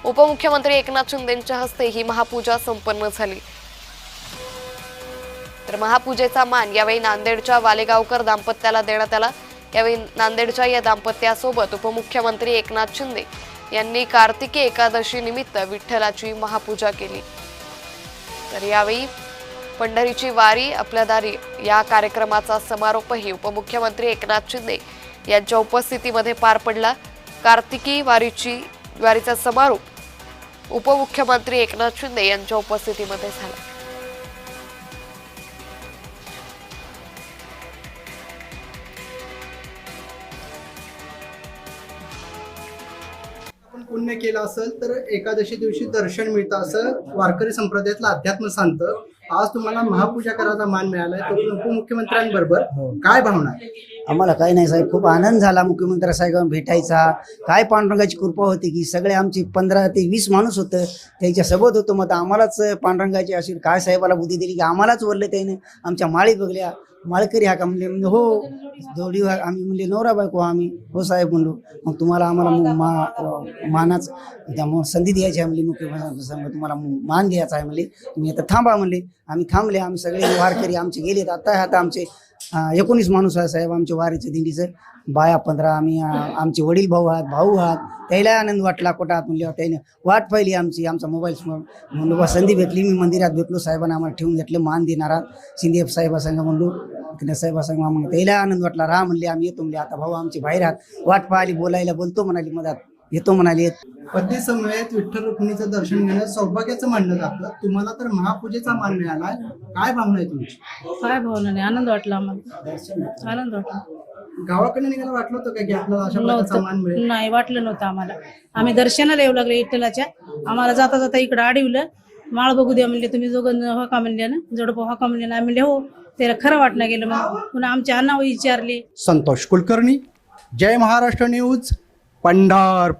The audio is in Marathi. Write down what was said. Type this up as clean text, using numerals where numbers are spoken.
उपमुख्यमंत्री एकनाथ शिंदेंच्या हस्ते ही महापूजा संपन्न झाली। तर महापूजेचा मान यावेळी नांदेडच्या वालेगावकर दाम्पत्याला देण्यात आला। यावेळी नांदेडच्या या दाम्पत्यासोबत उपमुख्यमंत्री एकनाथ शिंदे यांनी कार्तिकी एकादशी निमित्त विठ्ठलाची महापूजा केली। तर यावेळी पंढरीची वारी आपल्या दारी या कार्यक्रमाचा समारोपही उपमुख्यमंत्री एकनाथ शिंदे यांच्या उपस्थितीमध्ये पार पडला। कार्तिकी वारीचा समारोप उपमुख्यमंत्री एकनाथ शिंदे यांच्या उपस्थितीमध्ये झाला। पुण्य केलं असेल तर एकादशी दिवशी दर्शन मिळतं असं वारकरी संप्रदायातलं अध्यात्म सांगतं। आज तुम्हाला महापूजा करायचा मान मिळालाय, तर उपमुख्यमंत्र्यांबरोबर काय भावना आहे? आम्हाला काही नाही साहेब, खूप आनंद झाला मुख्यमंत्री साहेबांना भेटायचा। काय पांडुरंगाची कृपा होती की सगळे आमचे 15 ते 20 माणूस होतं, त्यांच्या सोबत होतो। मग आम्हालाच पांडुरंगाची अशी काय साहेबाला बुद्धी दिली की आम्हालाच वरले त्याने आमच्या माळी बघल्या। माळकरी हा का म्हणले, हो जोडी आम्ही म्हणले नवरा बायको आम्ही, हो साहेब म्हणलो। मग तुम्हाला आम्हाला मानाच संधी द्यायची आहे म्हणले, मुख्यमंत्री तुम्हाला मान द्यायचा आहे म्हणले, तुम्ही आता थांबा म्हणले। आम्ही थांबले, आम्ही सगळे वारकरी आमचे गेलेत। आता आमचे 19 माणूस आहे साहेब आमच्या वारीच्या दिंडीचं, बाया 15, आम्ही आमचे वडील भाऊ आहात, त्याला आनंद वाटला। कुठं आहात म्हणले, त्याने वाट पाहिली आमची, आमचा मोबाईल म्हणलो बा संधी भेटली, मी मंदिरात भेटलो, साहेबांना आम्हाला ठेवून घेतलं, मान देणारा शिंदे साहेबासंग म्हणलो, साहेबासंग मग त्याला आनंद वाटला। राहा म्हणले, आम्ही येतो म्हणले, आता भाऊ आमचे बाहेर आहात, वाट पाहिली, बोलायला बोलतो म्हणाली, मधात येतो म्हणाली। पती समवेत विठ्ठल रुक्मिणीचं दर्शन घेणं सौभाग्याचं मानलं जातं, तुम्हाला तर महापूजेचा मान मिळालाय, काय भावना आहे तुमची? काय भावना नाही, आनंद वाटला आम्हाला, आनंद वाटला। गावाकडे निघायला वाटलं होतं का की आपल्याला अशा प्रकारचा मान मिळेल? नाही वाटलं नव्हतं आम्हाला। आम्ही दर्शनाला येऊ लागले विठ्ठलाच्या, आम्हाला जाता जाता इकडे अडवलं, माळ बघू द्या म्हणले, तुम्ही दोघं हो का म्हणले ना, जोडपं हो का म्हणले ना, म्हणले हो, त्याला खरं वाटलं गेलं। मग पुन्हा आमच्या अण्णा विचारले। संतोष कुलकर्णी, जय महाराष्ट्र न्यूज, पंढरपूर।